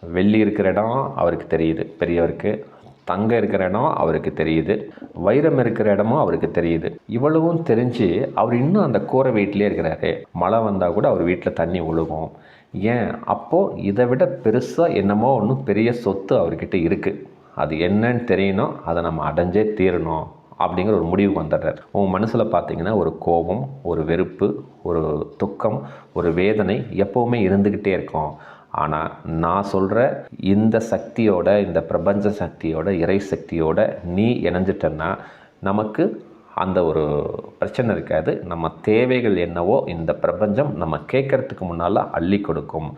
வெள்ளி இருக்கிற இடம் அவருக்கு தெரியுது பெரியவருக்கு, தங்கம் இருக்கிற இடம் அவருக்கு தெரியுது, வைரம் இருக்கிற இடமும் அவருக்கு தெரியுது. இவ்வளவும் தெரிஞ்சு அவர் இன்னும் அந்த கூரை வீட்டிலே இருக்கிறாரு. மழை வந்தால் கூட அவர் வீட்டில் தண்ணி ஒழுகும். ஏன் அப்போது இதை விட பெருசாக என்னமோ ஒன்றும் பெரிய சொத்து அவர்கிட்ட இருக்குது. அது என்னன்னு தெரியணும், அதை நம்ம அடைஞ்சே தீரணும் அப்படிங்கிற ஒரு முடிவுக்கு வந்துடுறார். உங்கள் மனசில் பார்த்தீங்கன்னா ஒரு கோபம், ஒரு வெறுப்பு, ஒரு துக்கம், ஒரு வேதனை எப்போவுமே இருந்துக்கிட்டே இருக்கும். ஆனால் நான் சொல்கிற இந்த சக்தியோட, இந்த பிரபஞ்ச சக்தியோட, இறை சக்தியோட நீ இணைஞ்சிட்டன்னா நமக்கு அந்த ஒரு பிரச்சனை இருக்காது. நம்ம தேவைகள் என்னவோ இந்த பிரபஞ்சம் நம்ம கேட்குறதுக்கு முன்னால் அள்ளி கொடுக்கும்.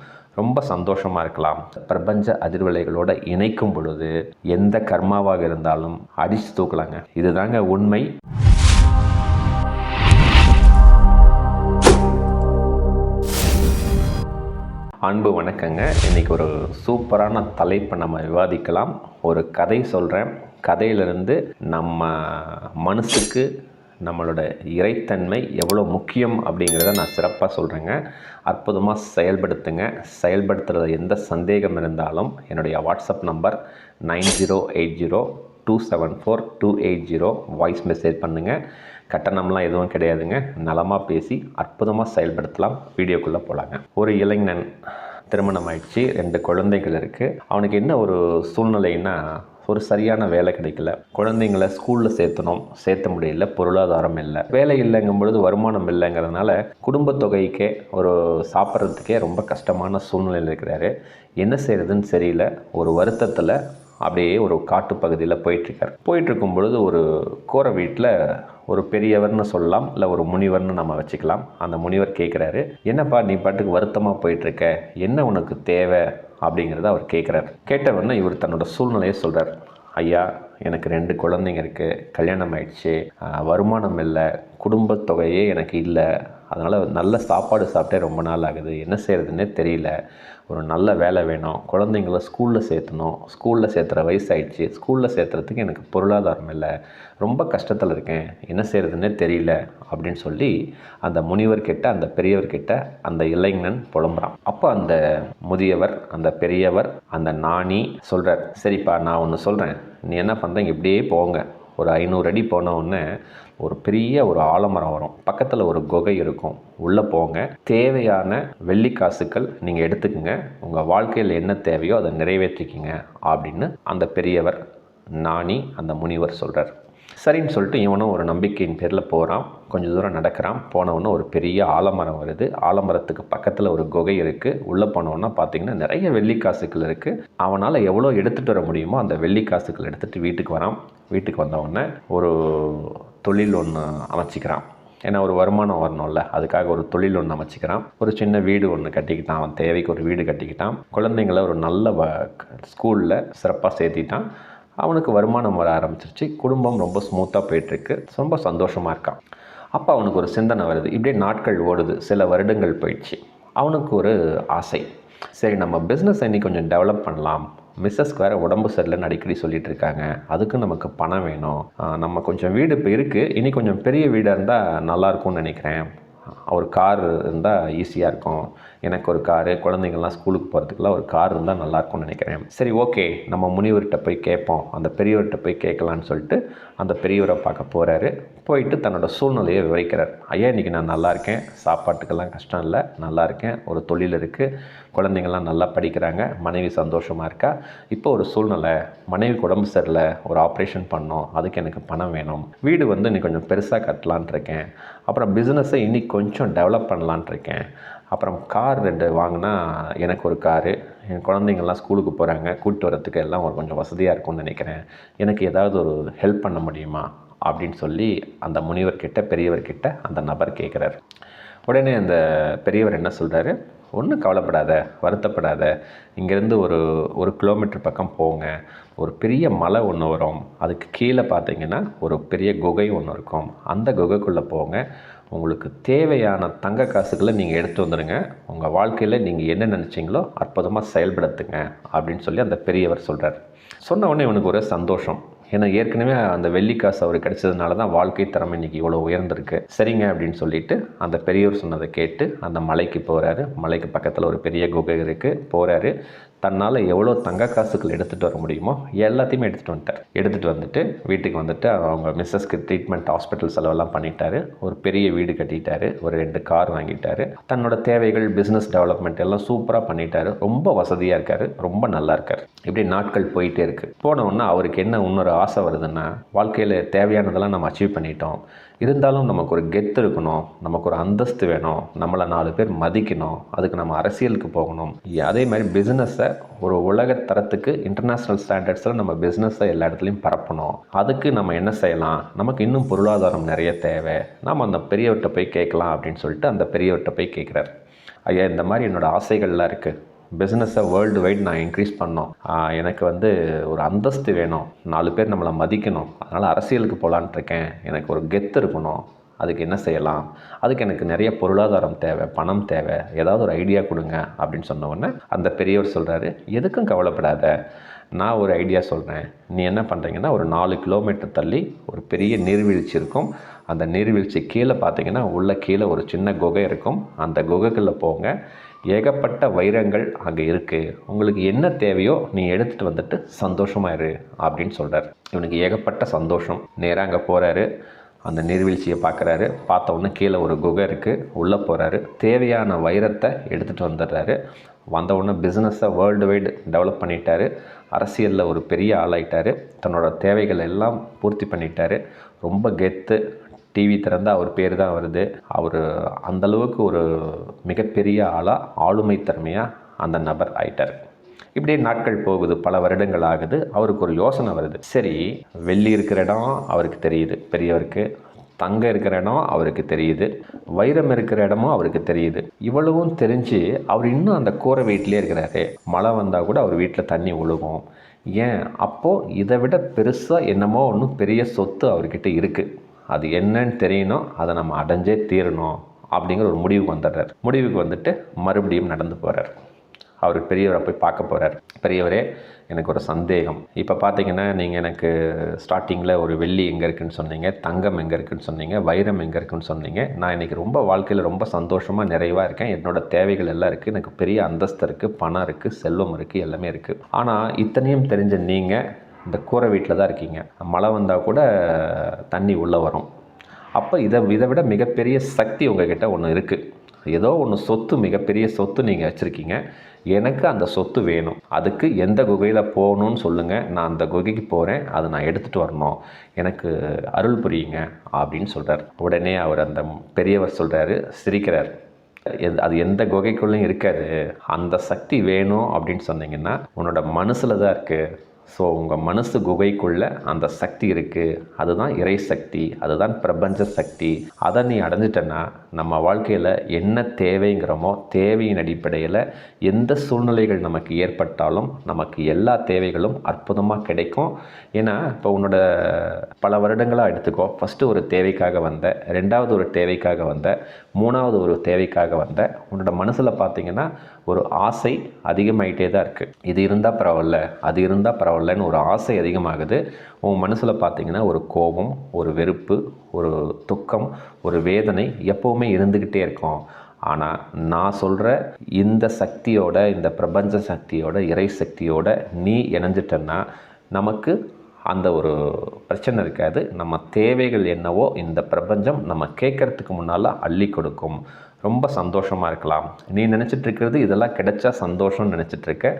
ரொம்ப சந்தோஷமாக இருக்கலாம். பிரபஞ்ச அதிர்வலைகளோட இணைக்கும் பொழுது எந்த கர்மாவாக இருந்தாலும் அடித்து தூக்கலாங்க. இதுதாங்க உண்மை. அன்பு வணக்கங்க. இன்றைக்கி ஒரு சூப்பரான தலைப்பை நம்ம விவாதிக்கலாம். ஒரு கதை சொல்கிறேன். கதையிலிருந்து நம்ம மனசுக்கு நம்மளோட இறைத்தன்மை எவ்வளோ முக்கியம் அப்படிங்கிறத நான் சிறப்பாக சொல்கிறேங்க. அற்புதமாக செயல்படுத்துங்க. செயல்படுத்துகிறது எந்த சந்தேகம் இருந்தாலும் என்னுடைய வாட்ஸ்அப் நம்பர் 9080274280 வாய்ஸ் மெசேஜ் பண்ணுங்கள். கட்டணம்லாம் எதுவும் கிடையாதுங்க. நலமாக பேசி அற்புதமாக செயல்படுத்தலாம். வீடியோக்குள்ளே போகலாங்க. ஒரு இளைஞன் திருமணம் ஆயிடுச்சு, 2 குழந்தைகள் இருக்குது. அவனுக்கு என்ன ஒரு சூழ்நிலைன்னா, ஒரு சரியான வேலை கிடைக்கல. குழந்தைங்களை ஸ்கூலில் சேர்த்த முடியல, பொருளாதாரம் இல்லை. வேலை இல்லைங்கும் பொழுது வருமானம் இல்லைங்கிறதுனால குடும்ப தொகைக்கே ஒரு சாப்பிட்றதுக்கே ரொம்ப கஷ்டமான சூழ்நிலையில் இருக்கிறாரு. என்ன செய்கிறதுன்னு தெரியல. ஒரு வருத்தத்தில் அப்படியே ஒரு காட்டு பகுதியில் போயிட்டுருக்கும் பொழுது ஒரு கூரை வீட்டில் ஒரு பெரியவர்னு சொல்லலாம், இல்லை ஒரு முனிவர்னு நம்ம வச்சுக்கலாம். அந்த முனிவர் கேட்குறாரு, என்னப்பா நீ பாட்டுக்கு வருத்தமாக போயிட்டுருக்க, என்ன உனக்கு தேவை அப்படிங்கிறத அவர் கேட்குறாரு. கேட்டவொடனே இவர் தன்னோட சூழ்நிலையை சொல்கிறார். ஐயா, எனக்கு 2 குழந்தைங்க இருக்குது, கல்யாணம் ஆயிடுச்சு, வருமானம் இல்லை, குடும்ப தொகையே எனக்கு இல்லை, அதனால் நல்ல சாப்பாடு சாப்பிட்டே ரொம்ப நாள் ஆகுது, என்ன செய்கிறதுன்னே தெரியல, ஒரு நல்ல வேலை வேணும், குழந்தைங்கள ஸ்கூலில் சேர்த்தணும், ஸ்கூலில் சேர்த்துற வயசாகிடுச்சு, ஸ்கூலில் சேர்த்துறதுக்கு எனக்கு பொருளாதாரம் இல்லை, ரொம்ப கஷ்டத்தில் இருக்கேன், என்ன செய்கிறதுன்னே தெரியல அப்படின்னு சொல்லி அந்த முனிவர்கிட்ட, அந்த பெரியவர்கிட்ட அந்த இளைஞன் புலம்புறான். அப்போ அந்த முதியவர், அந்த பெரியவர், அந்த ஞானி சொல்கிறார், சரிப்பா நான் ஒன்று சொல்கிறேன், நீ என்ன பண்ணுறீங்க, இப்படியே போங்க, ஒரு 500 அடி போன உடனே ஒரு பெரிய ஒரு ஆலமரம் வரும், பக்கத்தில் ஒரு குகை இருக்கும், உள்ளே போங்க, தேவையான வெள்ளிக்காசுகள் நீங்கள் எடுத்துக்கங்க, உங்கள் வாழ்க்கையில் என்ன தேவையோ அதை நிறைவேற்றிக்கிங்க அப்படின்னு அந்த பெரியவர் ஞானி அந்த முனிவர் சொல்கிறார். சரின்னு சொல்லிட்டு இவனும் ஒரு நம்பிக்கையின் பேரில் போகிறான். கொஞ்சம் தூரம் நடக்கிறான். போனவொன்னே ஒரு பெரிய ஆலமரம் வருது. ஆலமரத்துக்கு பக்கத்தில் ஒரு குகை இருக்குது. உள்ளே போனவொன்னா பார்த்திங்கன்னா நிறைய வெள்ளிக்காசுகள் இருக்குது. அவனால் எவ்வளோ எடுத்துகிட்டு வர முடியுமோ அந்த வெள்ளிக்காசுகள் எடுத்துகிட்டு வீட்டுக்கு வரான். வீட்டுக்கு வந்தவுடனே ஒரு தொழில் ஒன்று அமைச்சிக்கிறான். ஏன்னா ஒரு வருமானம் வரணும்ல, அதுக்காக ஒரு தொழில் ஒன்று அமைச்சிக்கிறான். ஒரு சின்ன வீடு ஒன்று கட்டிக்கிட்டான். அவன் தேவைக்கு ஒரு வீடு கட்டிக்கிட்டான். குழந்தைங்கள ஒரு நல்ல ஸ்கூலில் சிறப்பாக சேர்த்திட்டான். அவனுக்கு வருமானம் வர ஆரம்பிச்சிருச்சு. குடும்பம் ரொம்ப ஸ்மூத்தாக போயிட்டுருக்கு. ரொம்ப சந்தோஷமாக இருக்கான். அப்போ அவனுக்கு ஒரு சிந்தனை வருது. இப்படியே நாட்கள் ஓடுது. சில வருடங்கள் போயிடுச்சு. அவனுக்கு ஒரு ஆசை, சரி நம்ம பிஸ்னஸ் இன்னைக்கு கொஞ்சம் டெவலப் பண்ணலாம். மிஸ்ஸஸ்க்கு வேறு உடம்பு சரியில்லைன்னு அடிக்கடி சொல்லிகிட்டு இருக்காங்க. அதுக்கு நமக்கு பணம் வேணும். நம்ம கொஞ்சம் வீடு இப்போ இருக்குது, இனி கொஞ்சம் பெரிய வீடாக இருந்தால் நல்லாயிருக்கும்னு நினைக்கிறேன். ஒரு கார் இருந்தால் ஈஸியாக இருக்கும். எனக்கு ஒரு காரு, குழந்தைங்கள்லாம் ஸ்கூலுக்கு போகிறதுக்குலாம் ஒரு கார் இருந்தால் நல்லாயிருக்கும்னு நினைக்கிறேன். சரி ஓகே, நம்ம முனிவர்கிட்ட போய் கேட்போம், அந்த பெரியவர்கிட்ட போய் கேட்கலான்னு சொல்லிட்டு அந்த பெரியவரை பார்க்க போகிறாரு. போயிட்டு தன்னோட சூழ்நிலையை விவரிக்கிறார். ஐயா, இன்றைக்கி நான் நல்லா இருக்கேன், சாப்பாட்டுக்கெல்லாம் கஷ்டம் இல்லை, நல்லா இருக்கேன், ஒரு தொழில் இருக்குது, குழந்தைங்கள்லாம் நல்லா படிக்கிறாங்க, மனைவி சந்தோஷமாக இருக்கா. இப்போ ஒரு சூழ்நிலை, மனைவிக்கு உடம்பு சரியில்லை, ஒரு ஆப்ரேஷன் பண்ணோம், அதுக்கு எனக்கு பணம் வேணும். வீடு வந்து இன்னைக்கு கொஞ்சம் பெருசாக கட்டலான் இருக்கேன். அப்புறம் பிஸ்னஸை இன்னைக்கு கொஞ்சம் டெவலப் பண்ணலான் இருக்கேன். அப்புறம் கார் 2 வாங்கினா எனக்கு ஒரு காரு, என் குழந்தைங்கள்லாம் ஸ்கூலுக்கு போகிறாங்க, கூப்பிட்டு வரத்துக்கு எல்லாம் ஒரு கொஞ்சம் வசதியாக இருக்கும்னு நினைக்கிறேன். எனக்கு ஏதாவது ஒரு ஹெல்ப் பண்ண முடியுமா அப்படின்னு சொல்லி அந்த முனிவர்கிட்ட, பெரியவர்கிட்ட அந்த நபர் கேட்குறாரு. உடனே அந்த பெரியவர் என்ன சொல்கிறாரு, ஒன்றும் கவலைப்படாத, வருத்தப்படாத, இங்கேருந்து ஒரு கிலோமீட்டர் பக்கம் போங்க, ஒரு பெரிய மலை ஒன்று வரும், அதுக்கு கீழே பார்த்தீங்கன்னா ஒரு பெரிய குகை ஒன்று இருக்கும், அந்த குகைக்குள்ளே போங்க, உங்களுக்கு தேவையான தங்க காசுகளை நீங்கள் எடுத்து வந்துடுங்க, உங்கள் வாழ்க்கையில் நீங்கள் என்ன நினச்சிங்களோ அற்புதமாக செயல்படுத்துங்க அப்படின்னு சொல்லி அந்த பெரியவர் சொல்கிறார். சொன்ன உடனே இவனுக்கு ஒரு சந்தோஷம். ஏன்னா ஏற்கனவே அந்த வெள்ளிக்காசு அவருக்கு கிடைச்சதுனால தான் வாழ்க்கை திறமை இன்றைக்கி இவ்வளோ உயர்ந்திருக்கு. சரிங்க அப்படின்னு சொல்லிட்டு அந்த பெரியவர் சொன்னதை கேட்டு அந்த மலைக்கு போகிறாரு. மலைக்கு பக்கத்தில் ஒரு பெரிய குகை இருக்குது. போகிறாரு. தன்னால் எவ்வளோ தங்க காசுகள் எடுத்துகிட்டு வர முடியுமோ எல்லாத்தையுமே எடுத்துகிட்டு வந்துட்டார். எடுத்துகிட்டு வந்துட்டு வீட்டுக்கு வந்துட்டு அவங்க மிஸ்ஸஸ்க்கு ட்ரீட்மெண்ட் ஹாஸ்பிட்டல் செலவெல்லாம் பண்ணிட்டாரு. ஒரு பெரிய வீடு கட்டிட்டாரு. ஒரு 2 கார் வாங்கிட்டாரு. தன்னோட தேவைகள், பிஸ்னஸ் டெவலப்மெண்ட் எல்லாம் சூப்பராக பண்ணிட்டாரு. ரொம்ப வசதியாக இருக்கார். ரொம்ப நல்லா இருக்கார். இப்படி நாட்கள் போயிட்டே இருக்குது. போனவுடனே அவருக்கு என்ன இன்னொரு ஆசை வருதுன்னா, வாழ்க்கையில் தேவையானதெல்லாம் நம்ம அச்சீவ் பண்ணிட்டோம், இருந்தாலும் நமக்கு ஒரு கெத்து இருக்கணும், நமக்கு ஒரு அந்தஸ்து வேணும், நம்மளை 4 பேர் மதிக்கணும், அதுக்கு நம்ம அரசியலுக்கு போகணும். அதே மாதிரி பிஸ்னஸை ஒரு உலக தரத்துக்கு இன்டர்நேஷ்னல் ஸ்டாண்டர்ட்ஸில் நம்ம பிஸ்னஸை எல்லா இடத்துலையும் பரப்பணும். அதுக்கு நம்ம என்ன செய்யலாம், நமக்கு இன்னும் பொருளாதாரம் நிறைய தேவை, நாம் அந்த பெரியவர்கிட்ட போய் கேட்கலாம் அப்படின்னு சொல்லிட்டு அந்த பெரியவர்கிட்ட போய் கேட்குறாரு. ஐயா, இந்த மாதிரி என்னோடய ஆசைகள்லாம் இருக்குது, பிஸ்னஸை வேர்ல்டு வைட் நான் இன்க்ரீஸ் பண்ணோம், எனக்கு ஒரு அந்தஸ்து வேணும், 4 பேர் நம்மளை மதிக்கணும், அதனால் அரசியலுக்கு போகலான்ட்டு இருக்கேன், எனக்கு ஒரு கெத்து இருக்கணும், அதுக்கு என்ன செய்யலாம், அதுக்கு எனக்கு நிறைய பொருளாதாரம் தேவை, பணம் தேவை, ஏதாவது ஒரு ஐடியா கொடுங்க அப்படின்னு சொன்ன உடனே அந்த பெரியவர் சொல்கிறாரு, எதுக்கும் கவலைப்படாத, நான் ஒரு ஐடியா சொல்கிறேன். நீ என்ன பண்ணுறீங்கன்னா, ஒரு 4 கிலோமீட்டர் தள்ளி ஒரு பெரிய நீர்வீழ்ச்சி இருக்கும். அந்த நீர்வீழ்ச்சி கீழே பார்த்தீங்கன்னா உள்ளே கீழே ஒரு சின்ன குகை இருக்கும். அந்த குகைக்குள்ளே போங்க, ஏகப்பட்ட வைரங்கள் அங்கே இருக்குது, உங்களுக்கு என்ன தேவையோ நீ எடுத்துகிட்டு வந்துட்டு சந்தோஷமாக இரு அப்படின்னு சொல்கிறார். இவனுக்கு ஏகப்பட்ட சந்தோஷம். நேராக அங்கே போகிறாரு. அந்த நீர்வீழ்ச்சியை பார்க்குறாரு. பார்த்த உடனே கீழே ஒரு குகை இருக்குது. உள்ளே போகிறாரு. தேவையான வைரத்தை எடுத்துகிட்டு வந்துடுறாரு. வந்த உடனே பிஸ்னஸை வேர்ல்டு வைடு டெவலப் பண்ணிட்டார். அரசியலில் ஒரு பெரிய ஆளாயிட்டார். தன்னோட தேவைகள் எல்லாம் பூர்த்தி பண்ணிட்டார். ரொம்ப கெத்து. டிவி திறந்தால் அவர் பேர் தான் வருது. அவர் அந்தளவுக்கு ஒரு மிகப்பெரிய ஆளாக, ஆளுமை திறமையாக அந்த நபர் ஆயிட்டார். இப்படியே நாட்கள் போகுது. பல வருடங்கள் ஆகுது. அவருக்கு ஒரு யோசனை வருது. சரி, வெள்ளி இருக்கிற இடம் அவருக்கு தெரியுது பெரியவருக்கு, தங்கம் இருக்கிற இடம் அவருக்கு தெரியுது, வைரம் இருக்கிற இடமும் அவருக்கு தெரியுது. இவ்வளவும் தெரிஞ்சு அவர் இன்னும் அந்த கூரை வீட்டிலே இருக்கிறாரு. மழை வந்தால் கூட அவர் வீட்டில் தண்ணி ஒழுகும். ஏன், அப்போது இதை விட பெருசாக என்னமோ ஒன்றும் பெரிய சொத்து அவர்கிட்ட இருக்குது, அது என்னன்னு தெரியணும், அதை நம்ம அடைஞ்சே தீரணும் அப்படிங்கிற ஒரு முடிவுக்கு வந்துடுறார். முடிவுக்கு வந்துட்டு மறுபடியும் நடந்து போகிறார். அவர் பெரியவரை போய் பார்க்க போகிறார். பெரியவரே, எனக்கு ஒரு சந்தேகம். இப்போ பார்த்தீங்கன்னா, நீங்கள் எனக்கு ஸ்டார்டிங்கில் ஒரு வெள்ளி எங்கே இருக்குதுன்னு சொன்னீங்க, தங்கம் எங்கே இருக்குதுன்னு சொன்னீங்க, வைரம் எங்கே இருக்குதுன்னு சொன்னீங்க. நான் இன்றைக்கி ரொம்ப வாழ்க்கையில் ரொம்ப சந்தோஷமாக நிறைவாக இருக்கேன். என்னோடய தேவைகள் எல்லாம் இருக்குது. எனக்கு பெரிய அந்தஸ்து இருக்குது, பணம் இருக்குது, செல்வம் இருக்குது, எல்லாமே இருக்குது. ஆனால் இத்தனையும் தெரிஞ்ச நீங்கள் இந்த கூரை வீட்டில் தான் இருக்கீங்க. மழை வந்தால் கூட தண்ணி உள்ளே வரும். அப்போ இதை விட மிகப்பெரிய சக்தி உங்கள்கிட்ட ஒன்று இருக்குது. ஏதோ ஒன்று சொத்து, மிகப்பெரிய சொத்து நீங்கள் வச்சுருக்கீங்க. எனக்கு அந்த சொத்து வேணும். அதுக்கு எந்த குகையில் போகணும்னு சொல்லுங்கள், நான் அந்த குகைக்கு போகிறேன், அதை நான் எடுத்துகிட்டு வரணும், எனக்கு அருள் புரியுங்க அப்படின்னு சொல்கிறார். உடனே அவர் அந்த பெரியவர் சொல்கிறாரு, சிரிக்கிறார். அது எந்த குகைக்குள்ளேயும் இருக்காது, அந்த சக்தி வேணும் அப்படின்னு சொன்னீங்கன்னா உன்னோட மனசில் தான் இருக்குது. ஸோ உங்கள் மனசு குகைக்குள்ளே அந்த சக்தி இருக்குது. அதுதான் இறை சக்தி, அதுதான் பிரபஞ்ச சக்தி. அதை நீ அடைஞ்சிட்டன்னா நம்ம வாழ்க்கையில் என்ன தேவைங்கிறோமோ தேவையின் அடிப்படையில் எந்த சூழ்நிலைகள் நமக்கு ஏற்பட்டாலும் நமக்கு எல்லா தேவைகளும் அற்புதமாக கிடைக்கும். ஏன்னா இப்போ உன்னோட பல வருடங்களாக எடுத்துக்கோ. ஃபஸ்ட்டு ஒரு தேவைக்காக வந்த, 2வது ஒரு தேவைக்காக வந்த, 3வது ஒரு தேவைக்காக வந்த. உன்னோட மனசில் பார்த்தீங்கன்னா ஒரு ஆசை அதிகமாகிட்டே தான் இருக்குது. இது இருந்தால் பரவாயில்ல, அது இருந்தால் பரவாயில்லன்னு ஒரு ஆசை அதிகமாகுது. உன் மனசில் பார்த்தீங்கன்னா ஒரு கோபம், ஒரு வெறுப்பு, ஒரு துக்கம், ஒரு வேதனை எப்போவுமே இருந்துக்கிட்டே இருக்கும். ஆனால் நான் சொல்கிற இந்த சக்தியோட, இந்த பிரபஞ்ச சக்தியோட, இறை சக்தியோட நீ இணைஞ்சிட்டன்னா நமக்கு அந்த ஒரு பிரச்சனை இருக்காது. நம்ம தேவைகள் என்னவோ இந்த பிரபஞ்சம் நம்ம கேட்குறதுக்கு முன்னால் அள்ளி கொடுக்கும். ரொம்ப சந்தோஷமாக இருக்கலாம். நீ நினச்சிட்ருக்கிறது இதெல்லாம் கிடைச்சா சந்தோஷம்னு நினச்சிட்ருக்க.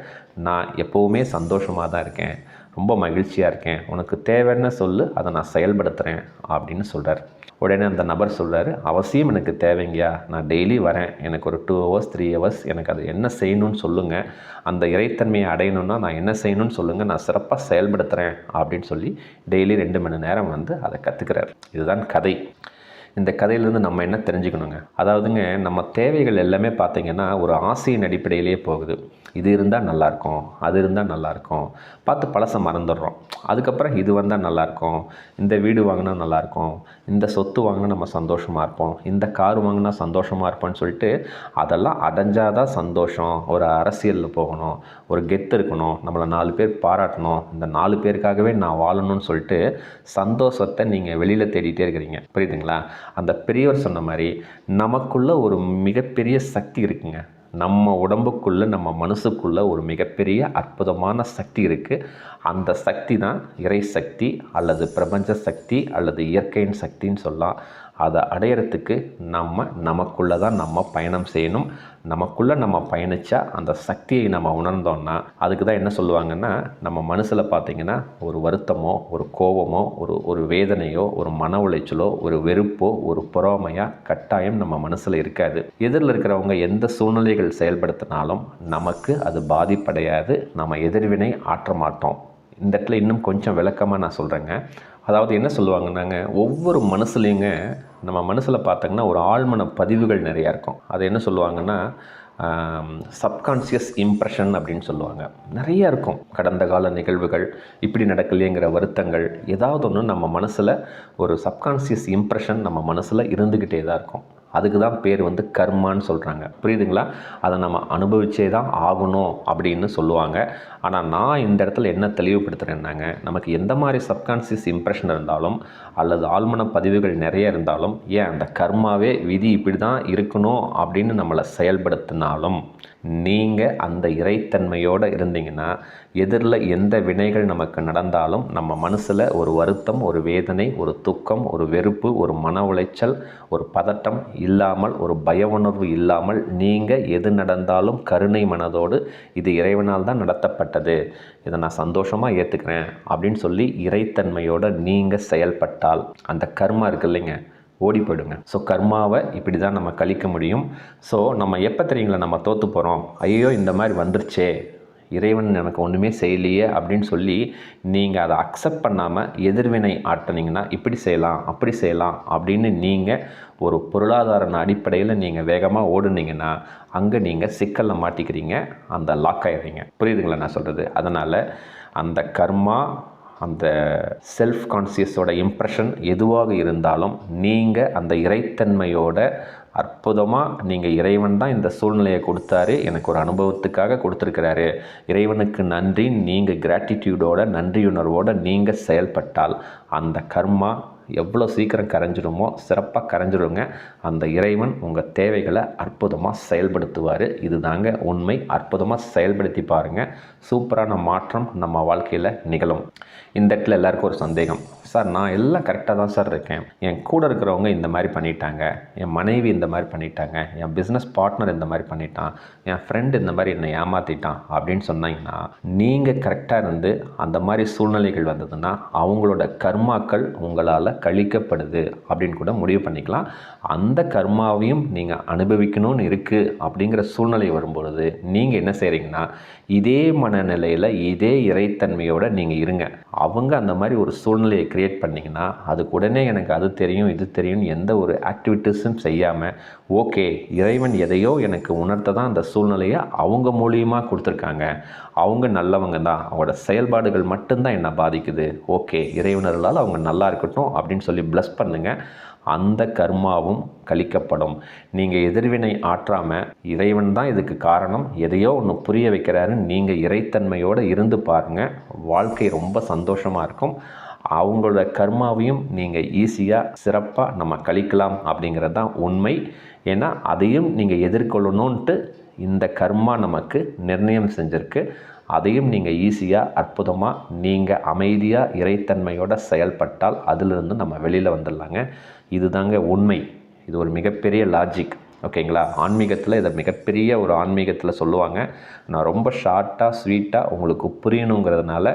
நான் எப்போவுமே சந்தோஷமாக தான் இருக்கேன், ரொம்ப மகிழ்ச்சியாக இருக்கேன். உனக்கு தேவைன்னு சொல்லு, அதை நான் செயல்படுத்துகிறேன் அப்படின்னு சொல்கிறார். உடனே அந்த நபர் சொல்கிறாரு, அவசியம் எனக்கு தேவைங்கயா, நான் டெய்லி வரேன், எனக்கு ஒரு 2 hours 3 hours எனக்கு அது என்ன செய்யணும்னு சொல்லுங்கள், அந்த இறைத்தன்மையை அடையணுன்னா நான் என்ன செய்யணும்னு சொல்லுங்கள், நான் சிறப்பாக செயல்படுத்துகிறேன் அப்படின்னு சொல்லி டெய்லி 2 மணி நேரம் வந்து அதை கற்றுக்கிறார். இதுதான் கதை. இந்த கதையிலேருந்து நம்ம என்ன தெரிஞ்சுக்கணுங்க, அதாவதுங்க நம்ம தேவைகள் எல்லாமே பார்த்திங்கன்னா ஒரு ஆசையின் அடிப்படையிலே போகுது. இது இருந்தால் நல்லாயிருக்கும், அது இருந்தால் நல்லாயிருக்கும், பார்த்து பழசை மறந்துடுறோம். அதுக்கப்புறம் இது வந்தால் நல்லாயிருக்கும், இந்த வீடு வாங்கினா நல்லாயிருக்கும், இந்த சொத்து வாங்கினா நம்ம சந்தோஷமாக இருப்போம், இந்த கார் வாங்கினா சந்தோஷமாக இருப்போம்னு சொல்லிட்டு அதெல்லாம் அடைஞ்சாதான் சந்தோஷம். ஒரு அரசியலில் போகணும், ஒரு கெத்து இருக்கணும், நம்மளை 4 பேர் பாராட்டணும், இந்த 4 பேருக்காகவே நான் வாழணும்னு சொல்லிட்டு சந்தோஷத்தை நீங்கள் வெளியில் தேடிட்டே இருக்கிறீங்க. புரியுதுங்களா? அந்த பெரியவர் சொன்ன மாதிரி நமக்குள்ளே ஒரு மிகப்பெரிய சக்தி இருக்குங்க. நம்ம உடம்புக்குள்ளே நம்ம மனசுக்குள்ளே ஒரு மிகப்பெரிய அற்புதமான சக்தி இருக்குது. அந்த சக்தி தான் இறை சக்தி அல்லது பிரபஞ்ச சக்தி அல்லது இயற்கையின் சக்தின்னு சொல்லலாம். அதை அடையிறதுக்கு நமக்குள்ளே தான் நம்ம பயணம் செய்யணும். நமக்குள்ளே நம்ம பயணித்தா அந்த சக்தியை நம்ம உணர்ந்தோன்னா அதுக்கு தான் என்ன சொல்லுவாங்கன்னா, நம்ம மனசில் பார்த்திங்கன்னா ஒரு வருத்தமோ ஒரு கோபமோ ஒரு வேதனையோ ஒரு மன உளைச்சலோ ஒரு வெறுப்போ ஒரு பொறாமையா கட்டாயம் நம்ம மனசில் இருக்காது. எதிரில் இருக்கிறவங்க எந்த சூழ்நிலைகள் செயல்படுத்தினாலும் நமக்கு அது பாதிப்படையாது. நம்ம எதிர்வினை ஆற்ற மாட்டோம். இந்த இடத்துல இன்னும் கொஞ்சம் விளக்கமாக நான் சொல்கிறேங்க. அதாவது என்ன சொல்லுவாங்கன்னாங்க, ஒவ்வொரு மனசுலேயுங்க நம்ம மனசில் பார்த்தோங்கன்னா ஒரு ஆழ்மன பதிவுகள் நிறையா இருக்கும். அது என்ன சொல்லுவாங்கன்னா சப்கான்ஷியஸ் இம்ப்ரெஷன் அப்படின்னு சொல்லுவாங்க. நிறையா இருக்கும். கடந்த கால நிகழ்வுகள், இப்படி நடக்கலையேங்கிற வருத்தங்கள், ஏதாவது ஒன்று நம்ம மனசில் ஒரு சப்கான்ஷியஸ் இம்ப்ரெஷன் நம்ம மனசில் இருந்துக்கிட்டே தான் இருக்கும். அதுக்கு தான் பேர் கர்மான்னு சொல்கிறாங்க. புரியுதுங்களா? அதை நம்ம அனுபவிச்சே தான் ஆகணும் அப்படின்னு சொல்லுவாங்க. ஆனால் நான் இந்த இடத்துல என்ன தெளிவுபடுத்துகிறேன்னாங்க, நமக்கு எந்த மாதிரி சப்கான்ஷியஸ் இம்ப்ரெஷன் இருந்தாலும் அல்லது ஆழ்மன பதிவுகள் நிறைய இருந்தாலும், ஏன் அந்த கர்மாவே விதி இப்படி தான் இருக்கணும் அப்படின்னு நம்மளை செயல்படுத்தினாலும், நீங்கள் அந்த இறைத்தன்மையோடு இருந்தீங்கன்னா எதிரில் எந்த வினைகள் நமக்கு நடந்தாலும் நம்ம மனசில் ஒரு வருத்தம், ஒரு வேதனை, ஒரு துக்கம், ஒரு வெறுப்பு, ஒரு மன உளைச்சல், ஒரு பதட்டம் இல்லாமல், ஒரு பய உணர்வு இல்லாமல் நீங்கள் எது நடந்தாலும் கருணை மனதோடு இது இறைவனால் தான் நடத்தப்பட்டது, இதை நான் சந்தோஷமாக ஏற்றுக்கிறேன் அப்படின்னு சொல்லி இறைத்தன்மையோடு நீங்கள் செயல்பட்டால் அந்த கர்மா இருக்கு இல்லைங்க, ஓடி போயிடுங்க. ஸோ கர்மாவை இப்படி தான் நம்ம கழிக்க முடியும். ஸோ நம்ம எப்போ தெரியுங்களா நம்ம தோற்று போகிறோம், ஐயோ இந்த மாதிரி வந்துருச்சே, இறைவன் எனக்கு ஒன்றுமே செய்யலையே அப்படின்னு சொல்லி நீங்கள் அதை அக்செப்ட் பண்ணாமல் எதிர்வினை ஆட்டினீங்கன்னா, இப்படி செய்யலாம் அப்படி செய்யலாம் அப்படின்னு நீங்கள் ஒரு பொருளாதார அடிப்படையில் நீங்கள் வேகமாக ஓடுனீங்கன்னா அங்கே நீங்கள் சிக்கலில் மாட்டிக்கிறீங்க, அந்த லாக் ஆகிடுறீங்க. புரியுதுங்களா நான் சொல்கிறது? அதனால் அந்த கர்மா, அந்த செல்ஃப் கான்சியஸோட இம்ப்ரெஷன் எதுவாக இருந்தாலும் நீங்கள் அந்த இறைத்தன்மையோட அற்புதமாக நீங்கள் இறைவன் தான் இந்த சூழ்நிலையை கொடுத்தாரு, எனக்கு ஒரு அனுபவத்துக்காக கொடுத்துருக்கிறாரு, இறைவனுக்கு நன்றி, நீங்கள் கிராட்டிடியூடோட நன்றியுணர்வோடு நீங்கள் செயல்பட்டால் அந்த கர்மா எவ்வளோ சீக்கிரம் கரைஞ்சிடுமோ சிறப்பாக கரைஞ்சிடுங்க. அந்த இறைவன் உங்கள் தேவைகளை அற்புதமாக செயல்படுத்துவார். இது தாங்க உண்மை. அற்புதமாக செயல்படுத்தி பாருங்கள், சூப்பரான மாற்றம் நம்ம வாழ்க்கையில் நிகழும். இந்த இடத்துல எல்லாருக்கும் ஒரு சந்தேகம், சார் நான் எல்லாம் கரெக்டாக தான் சார் இருக்கேன், என் கூட இருக்கிறவங்க இந்த மாதிரி பண்ணிட்டாங்க, என் மனைவி இந்த மாதிரி பண்ணிட்டாங்க, என் பிஸ்னஸ் பார்ட்னர் இந்த மாதிரி பண்ணிட்டான், என் ஃப்ரெண்டு இந்த மாதிரி என்னை ஏமாற்றிட்டான் அப்படின்னு சொன்னீங்கன்னா, நீங்கள் கரெக்டாக இருந்து அந்த மாதிரி சூழ்நிலைகள் வந்ததுன்னா அவங்களோட கர்மாக்கள் உங்களால் கழிக்கப்படுது அப்படின்னு கூட முடிவு பண்ணிக்கலாம். அந்த கர்மாவையும் நீங்கள் அனுபவிக்கணும்னு இருக்குது அப்படிங்கிற சூழ்நிலை வரும்பொழுது நீங்கள் என்ன செய்கிறீங்கன்னா, இதே மனநிலையில் இதே இறைத்தன்மையோடு நீங்கள் இருங்க. அவங்க அந்த மாதிரி ஒரு சூழ்நிலையை க்ரியேட் பண்ணிங்கன்னா அதுக்கு உடனே எனக்கு அது தெரியும் இது தெரியும் எந்த ஒரு ஆக்டிவிட்டீஸும் செய்யாமல், ஓகே இறைவன் எதையோ எனக்கு உணர்த்த தான் அந்த சூழ்நிலையை அவங்க மூலியமாக கொடுத்துருக்காங்க, அவங்க நல்லவங்க தான், அவங்களோட செயல்பாடுகள் மட்டும்தான் என்னை பாதிக்குது, ஓகே இறைவனர்களால் அவங்க நல்லா இருக்கட்டும் அப்படின்னு சொல்லி ப்ளஸ் பண்ணுங்கள். அந்த கர்மாவும் கழிக்கப்படும். நீங்கள் எதிர்வினை ஆற்றாமல் இறைவன் தான் இதுக்கு காரணம், எதையோ ஒன்று புரிய வைக்கிறாருன்னு நீங்கள் இறைத்தன்மையோடு இருந்து பாருங்கள், வாழ்க்கை ரொம்ப சந்தோஷமாக இருக்கும். அவங்களோட கர்மாவையும் நீங்கள் ஈஸியாக சிறப்பாக நம்ம கழிக்கலாம் அப்படிங்கிறது தான் உண்மை. ஏன்னா அதையும் நீங்கள் எதிர்கொள்ளணுன்ட்டு இந்த கர்மா நமக்கு நிர்ணயம் செஞ்சுருக்கு. அதையும் நீங்கள் ஈஸியாக அற்புதமாக நீங்கள் அமைதியாக இறைத்தன்மையோடு செயல்பட்டால் அதிலிருந்து நம்ம வெளியில் வந்துடலாங்க. இது தாங்க உண்மை. இது ஒரு மிகப்பெரிய லாஜிக். ஓகேங்களா? ஆன்மீகத்தில் இதை மிகப்பெரிய ஒரு ஆன்மீகத்தில் சொல்லுவாங்க. நான் ரொம்ப ஷார்ட்டாக ஸ்வீட்டாக உங்களுக்கு புரியணுங்கிறதுனால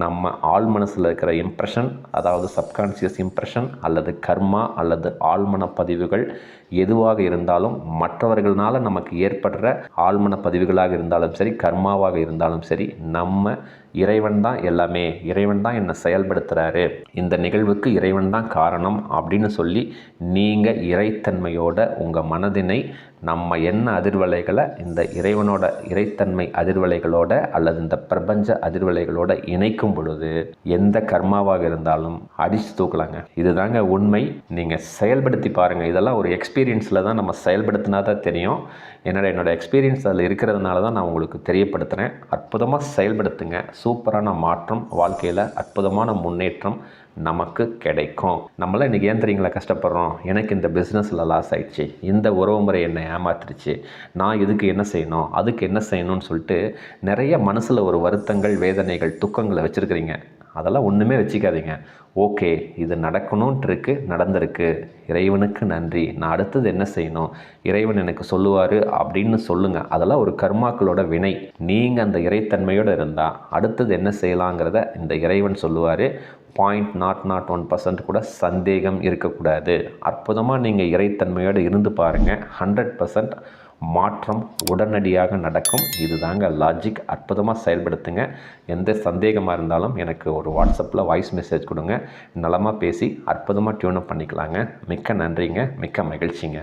நம்ம ஆழ் மனசில் இருக்கிற இம்ப்ரெஷன், அதாவது சப்கான்ஷியஸ் இம்ப்ரெஷன் அல்லது கர்மா அல்லது ஆழ்மன பதிவுகள் எதுவாக இருந்தாலும், மற்றவர்களால் நமக்கு ஏற்படுற ஆழ்மன பதிவுகளாக இருந்தாலும் சரி, கர்மாவாக இருந்தாலும் சரி, நம்ம இறைவன் தான் எல்லாமே, இறைவன் தான் என்னை செயல்படுத்துகிறாரு, இந்த நிகழ்வுக்கு இறைவன் தான் காரணம் அப்படின்னு சொல்லி நீங்கள் இறைத்தன்மையோட உங்கள் மனதினை நம்ம என்ன அதிர்வலைகளை இந்த இறைவனோட இறைத்தன்மை அதிர்வலைகளோட அல்லது இந்த பிரபஞ்ச அதிர்வலைகளோட இணைக்கும் பொழுது எந்த கர்மாவாக இருந்தாலும் அடித்து தூக்கலாங்க. இதுதாங்க உண்மை. நீங்கள் செயல்படுத்தி பாருங்கள். இதெல்லாம் ஒரு எக்ஸ்பீரியன்ஸில் தான் நம்ம செயல்படுத்தினா தான் தெரியும். என்னோட எக்ஸ்பீரியன்ஸ் அதில் இருக்கிறதுனால தான் நான் உங்களுக்கு தெரியப்படுத்துகிறேன். அற்புதமாக செயல்படுத்துங்க. சூப்பரான மாற்றம், வாழ்க்கையில் அற்புதமான முன்னேற்றம் நமக்கு கிடைக்கும். நம்மளாம் இன்றைக்கி ஏன் தெரியுங்களா கஷ்டப்படுறோம்? எனக்கு இந்த பிஸ்னஸில் லாஸ் ஆகிடுச்சு, இந்த உறவு முறை என்னை ஏமாத்திருச்சு, நான் இதுக்கு என்ன செய்யணும், அதுக்கு என்ன செய்யணும்னு சொல்லிட்டு நிறைய மனசில் ஒரு வருத்தங்கள், வேதனைகள், துக்கங்களை வச்சுருக்கிறீங்க. அதெல்லாம் ஒன்றுமே வச்சுக்காதீங்க. ஓகே, இது நடக்கணுன்ட்டு இருக்கு, நடந்திருக்கு, இறைவனுக்கு நன்றி, நான் அடுத்தது என்ன செய்யணும், இறைவன் எனக்கு சொல்லுவார் அப்படின்னு சொல்லுங்கள். அதெல்லாம் ஒரு கர்மாக்களோட வினை. நீங்கள் அந்த இறைத்தன்மையோடு இருந்தால் அடுத்தது என்ன செய்யலாங்கிறத இந்த இறைவன் சொல்லுவார். 0.001% கூட சந்தேகம் இருக்கக்கூடாது. அற்புதமாக நீங்கள் இறைத்தன்மையோடு இருந்து பாருங்கள். 100% மாற்றம் உடனடியாக நடக்கும். இதுதாங்க லாஜிக். அற்புதமாக செயல்படுத்துங்க. எந்த சந்தேகமாக இருந்தாலும் எனக்கு ஒரு வாட்ஸ்அப்பில் வாய்ஸ் மெசேஜ் கொடுங்க. நலமாக பேசி அற்புதமாக டியூனப் பண்ணிக்கலாங்க. மிக்க நன்றிங்க. மிக்க மகிழ்ச்சிங்க.